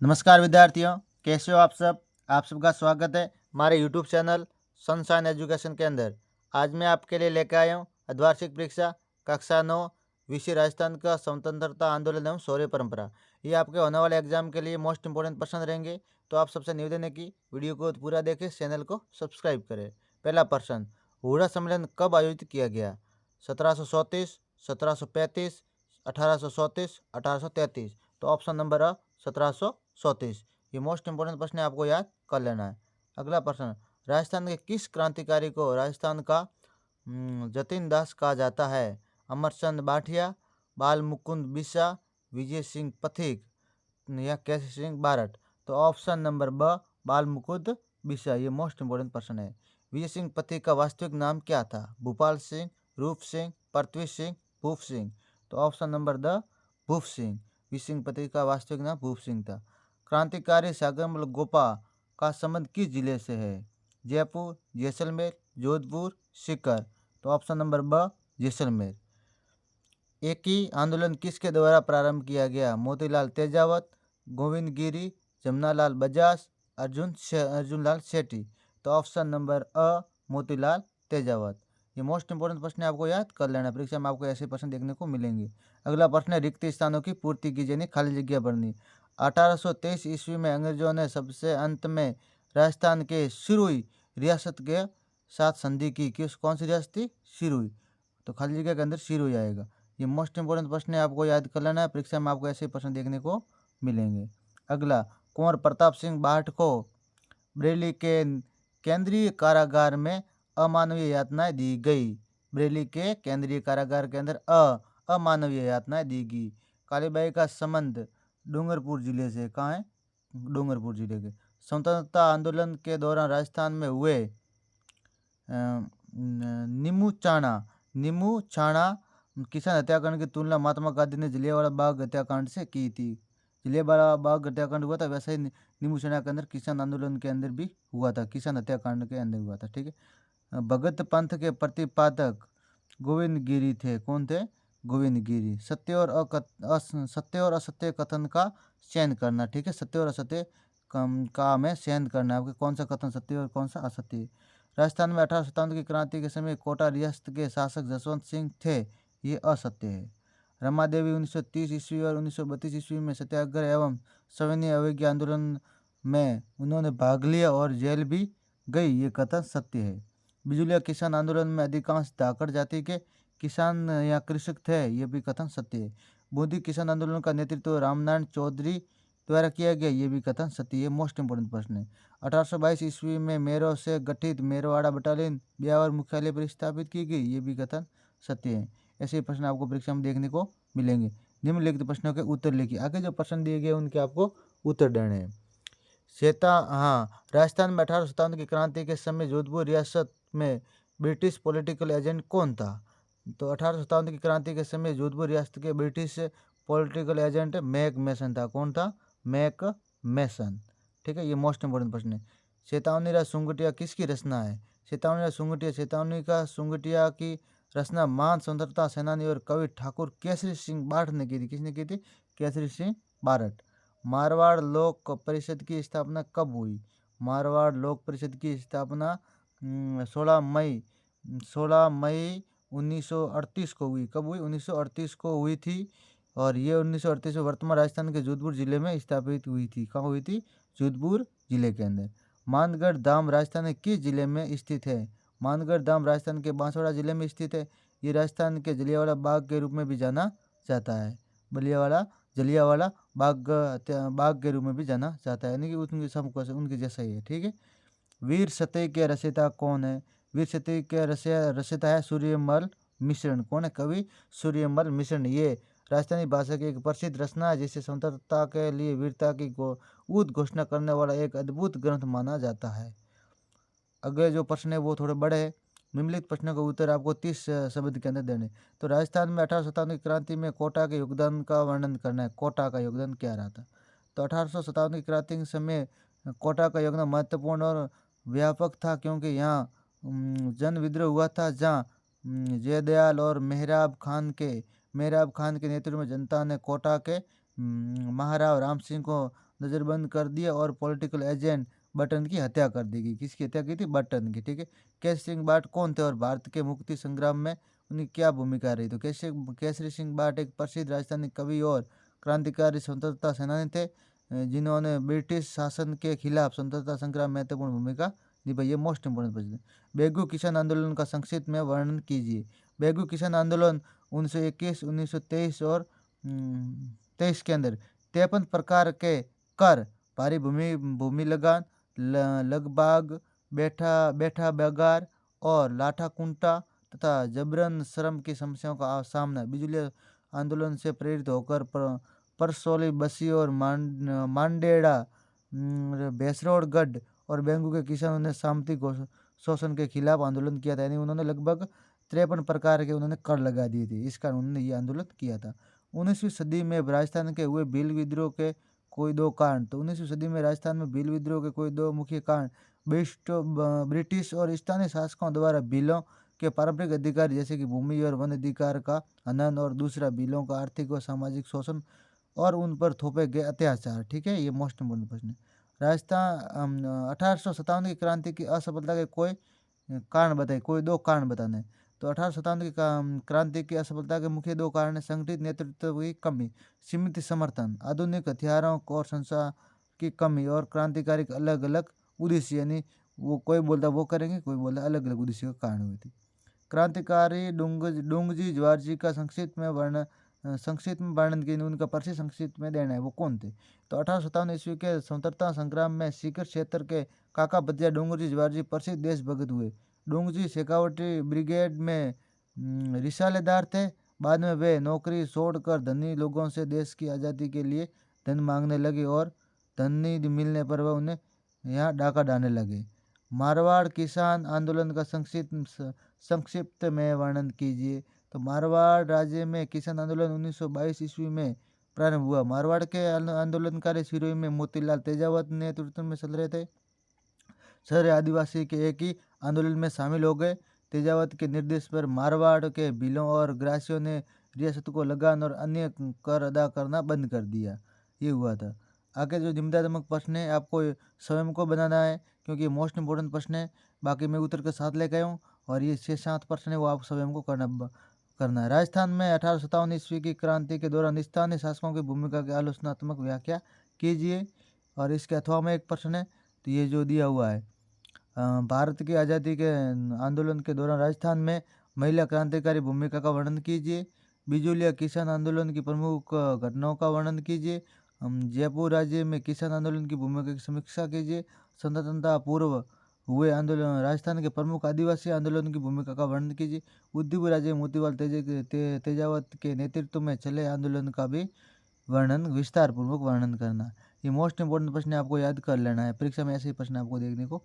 नमस्कार विद्यार्थियों, कैसे हो आप सब। आप सबका स्वागत है हमारे यूट्यूब चैनल सनशाइन एजुकेशन के अंदर। आज मैं आपके लिए लेकर आया हूँ अर्धवार्षिक परीक्षा कक्षा 9 विषय राजस्थान का स्वतंत्रता आंदोलन एवं शौर्य परंपरा। ये आपके होने वाले एग्जाम के लिए मोस्ट इंपोर्टेंट प्रश्न रहेंगे। तो आप सबसे निवेदन है कि वीडियो को पूरा देखें, चैनल को सब्सक्राइब करें। पहला प्रश्न, हुड़ा सम्मेलन कब आयोजित किया गया? 1734, 1735, 1834, 1833। तो ऑप्शन नंबर अ 1734। ये मोस्ट इंपोर्टेंट प्रश्न है, आपको याद कर लेना है। अगला प्रश्न, राजस्थान के किस क्रांतिकारी को राजस्थान का जतिन दास कहा जाता है? अमरचंद बाठिया, बाल मुकुंद बिसा, विजय सिंह पथिक या केसरी सिंह बारट। तो ऑप्शन नंबर ब बाल मुकुंद बिसा, ये मोस्ट इंपोर्टेंट प्रश्न है। विजय सिंह पथिक का वास्तविक नाम क्या था? भूपाल सिंह, रूप सिंह, पृथ्वी सिंह, भूप सिंह। तो ऑप्शन नंबर द भूप सिंह। विजय सिंह पथिक का वास्तविक नाम भूप सिंह था। क्रांतिकारी सागरमल गोपा का संबंध किस जिले से है? जयपुर, जैसलमेर, जोधपुर, सीकर। तो ऑप्शन नंबर ब जैसलमेर। एक ही आंदोलन किसके द्वारा प्रारंभ किया गया? मोतीलाल तेजावत, गोविंद गिरी, जमनालाल बजाज, अर्जुन लाल सेठी। तो ऑप्शन नंबर अ मोतीलाल तेजावत। ये मोस्ट इंपोर्टेंट प्रश्न है, आपको याद कर लेना। परीक्षा में आपको ऐसे प्रश्न देखने को मिलेंगे। अगला प्रश्न है, रिक्त स्थानों की पूर्ति कीजिए, यानी खाली जगह भरनी। 1823 ईस्वी में अंग्रेजों ने सबसे अंत में राजस्थान के सिरोही रियासत के साथ संधि की। किस कौन सी रियासत थी? सिरोही। तो खाली जगह के अंदर सिरोही आएगा। ये मोस्ट इंपोर्टेंट प्रश्न है, आपको याद कर लेना है। परीक्षा में आपको ऐसे प्रश्न देखने को मिलेंगे। अगला, कुंवर प्रताप सिंह बाठ को बरेली के केंद्रीय कारागार में अमानवीय यातनाएं दी गई। बरेली के केंद्रीय कारागार के अंदर अमानवीय यातनाएं दी गई। कालीबाई का संबंध डूंगरपुर जिले से, कहाँ है? डूंगरपुर जिले के। स्वतंत्रता आंदोलन के दौरान राजस्थान में हुए नीमू चाणा किसान हत्याकांड की तुलना महात्मा गांधी ने जलियांवाला बाग हत्याकांड से की थी। जलियांवाला बाग हत्याकांड हुआ था, वैसे ही नीमू चाणा के अंदर किसान आंदोलन के अंदर भी हुआ था, किसान हत्याकांड के अंदर हुआ था। ठीक है। भगत पंथ के प्रतिपादक गोविंद गिरी थे। कौन थे? गोविंद गिरी। सत्य और असत्य कथन का चयन करना। ठीक है, सत्य और असत्य का हमें चयन करना है, आपके कौन सा कथन सत्य और कौन सा असत्य। राजस्थान में 1857 की क्रांति के समय कोटा रियासत के शासक जसवंत सिंह थे, ये असत्य है। रमा देवी 1930 ईस्वी और 1932 ईस्वी में सत्याग्रह एवं सविनय अवज्ञा आंदोलन में उन्होंने भाग लिया और जेल भी गई, ये कथन सत्य है। बिजुलिया किसान आंदोलन में अधिकांश धाकड़ जाति के किसान या कृषक थे, ये भी कथन सत्य है। बूंदी किसान आंदोलन का नेतृत्व रामनारायण चौधरी द्वारा किया गया, ये भी कथन सत्य है। मोस्ट इंपोर्टेंट प्रश्न है। 1822 ईस्वी में मेरो से गठित मेरवाड़ा बटालियन ब्यावर मुख्यालय पर स्थापित की गई, ये भी कथन सत्य है। ऐसे प्रश्न आपको परीक्षा में देखने को मिलेंगे। निम्नलिखित प्रश्नों के उत्तर लिखिए। आगे जो प्रश्न दिए गए उनके आपको उत्तर देने हैं। राजस्थान में 1857 की क्रांति के समय जोधपुर रियासत में ब्रिटिश पॉलिटिकल एजेंट कौन था? तो 1857 की क्रांति के समय जोधपुर रियासत के British political agent Mac Mason था। कौन था? Mac Mason. ठीक है, ये मोस्ट इंपोर्टेंट प्रश्न है। चेतावनी सुंगटिया किसकी रचना है? चेतावनी का सुंगटिया की रचना महान स्वतंत्रता सेनानी और कवि ठाकुर केसरी सिंह बारठ ने की थी। किसने की थी? केसरी सिंह बारठ। मारवाड़ लोक परिषद की स्थापना कब हुई? मारवाड़ लोक परिषद की स्थापना 16 मई 1938 को हुई। कब हुई? 1938 को हुई थी। और ये 1938 में वर्तमान राजस्थान के जोधपुर जिले में स्थापित हुई थी। कहाँ हुई थी? जोधपुर जिले के अंदर। मानगढ़ धाम राजस्थान के किस जिले में स्थित है? मानगढ़ धाम राजस्थान के बांसवाड़ा जिले में स्थित है। ये राजस्थान के जलियांवाला बाग के रूप में भी जाना जाता है। जलियांवाला बाग के रूप में भी जाना जाता है, यानी कि उनके सब उनके जैसा ही है। ठीक है। वीर सतई के रचयिता कौन है? वीर सतई के रचयिता है सूर्यमल मिश्रण। कौन है? कवि सूर्यमल मिश्रण। ये राजस्थानी भाषा की एक प्रसिद्ध रचना है, जिसे स्वतंत्रता के लिए वीरता की घोषणा करने वाला एक अद्भुत ग्रंथ माना जाता है। अगले जो प्रश्न है वो थोड़े बड़े हैं। निम्नलिखित प्रश्नों का उत्तर आपको 30 शब्द के अंदर देने। तो राजस्थान में 1857 की क्रांति में कोटा के योगदान का वर्णन करना है। कोटा का योगदान क्या रहा था? तो 1857 की क्रांति के समय कोटा का योगदान महत्वपूर्ण और व्यापक था, क्योंकि यहाँ जन विद्रोह हुआ था, जहाँ जयदयाल और मेहराब खान के नेतृत्व में जनता ने कोटा के महाराव राम सिंह को नज़रबंद कर दिया और पॉलिटिकल एजेंट बटन की हत्या कर दी गई। किसकी हत्या की थी? बटन की। ठीक है। केसरी सिंह बाट कौन थे और भारत के मुक्ति संग्राम में उनकी क्या भूमिका रही? तो केसरी सिंह बाट एक प्रसिद्ध राजस्थानी कवि और क्रांतिकारी स्वतंत्रता सेनानी थे, जिन्होंने ब्रिटिश शासन के खिलाफ स्वतंत्रता संग्राम में महत्वपूर्ण भूमिका निभाई। ये मोस्ट इंपोर्टेंट प्रश्न है। बेगू किसान आंदोलन का संक्षिप्त में वर्णन कीजिए। बेगू किसान आंदोलन 1921, 1923 और 23 के अंदर 53 प्रकार के कर, भारी भूमि भूमि लगान, लगबाग, बैठा बैठा बगार और लाठा कुंटा तथा जबरन श्रम की समस्याओं का सामना बिजली आंदोलन से प्रेरित होकर परसोली, बसी और मांडेड़ा, भैंसरोडगढ़ और बेंगू के किसानों ने सामंती शोषण के खिलाफ आंदोलन किया था। यानी उन्होंने लगभग 53 प्रकार के उन्होंने कर लगा दिए थे। इस कारण उन्होंने ये आंदोलन किया था। 19वीं सदी में राजस्थान के हुए भील विद्रोह के कोई दो कारण। तो 19वीं सदी में राजस्थान में भील विद्रोह के कोई दो मुख्य कारण ब्रिटिश और स्थानीय शासकों द्वारा भीलों के पारंपरिक अधिकार जैसे कि भूमि और वन अधिकार का हनन, और दूसरा भीलों का आर्थिक और सामाजिक शोषण और उन पर थोपे गए अत्याचार। ठीक है। ये मोस्ट इम्पोर्टेंट प्रश्न है। राजस्थान 1857 की क्रांति की असफलता के कोई कारण बताइए। कोई दो कारण बताने। तो 1857 की क्रांति की असफलता के मुख्य दो कारण है: संगठित नेतृत्व की कमी, सीमित समर्थन, आधुनिक हथियारों और संसार की कमी और क्रांतिकारी अलग अलग उद्देश्य। यानी वो कोई बोलता वो करेंगे, कोई बोलता अलग अलग उद्देश्य के कारण हुई थी। क्रांतिकारी डूंगजी ज्वारजी का संक्षिप्त में वर्णन की उनका परिचय संक्षिप्त में देना है। वो कौन थे? तो 1857 ईस्वी के स्वतंत्रता संग्राम में सीकर क्षेत्र के काका बतिया डूंगरजी ज्वारजी प्रसिद्ध देशभक्त हुए। डूंगजी शेखावटी ब्रिगेड में रिसालेदार थे। बाद में वे नौकरी छोड़कर धनी लोगों से देश की आज़ादी के लिए धन मांगने लगे और धन नहीं मिलने पर वह उन्हें यहाँ डाका डालने लगे। मारवाड़ किसान आंदोलन का संक्षिप्त में वर्णन कीजिए। तो मारवाड़ राज्य में किसान आंदोलन 1922 ईस्वी में प्रारंभ हुआ। मारवाड़ के आंदोलनकारी शिरोई में मोतीलाल तेजावत नेतृत्व में चल रहे थे। सारे आदिवासी के एक ही आंदोलन में शामिल हो गए। तेजावत के निर्देश पर मारवाड़ के भीलों और ग्रासियों ने रियासत को लगान और अन्य कर अदा करना बंद कर दिया। ये हुआ था। आगे जो जिम्मेदारीत्मक प्रश्न है आपको स्वयं को बनाना है, क्योंकि ये मोस्ट इंपोर्टेंट प्रश्न है। बाकी मैं उत्तर के साथ लेके आया हूँ और ये 6-7 प्रश्न है वो आप स्वयं को करना है। राजस्थान में 1857 ईस्वी की क्रांति के दौरान स्थानीय शासकों की भूमिका की आलोचनात्मक व्याख्या कीजिए। और इसके अथवा में एक प्रश्न है, तो ये जो दिया हुआ है, भारत की आज़ादी के आंदोलन के दौरान राजस्थान में महिला क्रांतिकारी भूमिका का वर्णन कीजिए। बिजूलिया किसान आंदोलन की प्रमुख घटनाओं का वर्णन कीजिए। जयपुर राज्य में किसान आंदोलन की भूमिका की समीक्षा कीजिए। स्वतंत्रता पूर्व हुए आंदोलन राजस्थान के प्रमुख आदिवासी आंदोलन की भूमिका का वर्णन कीजिए। उदयपुर राज्य में मोतीलाल तेजावत के नेतृत्व में चले आंदोलन का भी वर्णन विस्तार पूर्वक वर्णन करना। ये मोस्ट इंपोर्टेंट प्रश्न आपको याद कर लेना है। परीक्षा में ऐसे ही प्रश्न आपको देखने को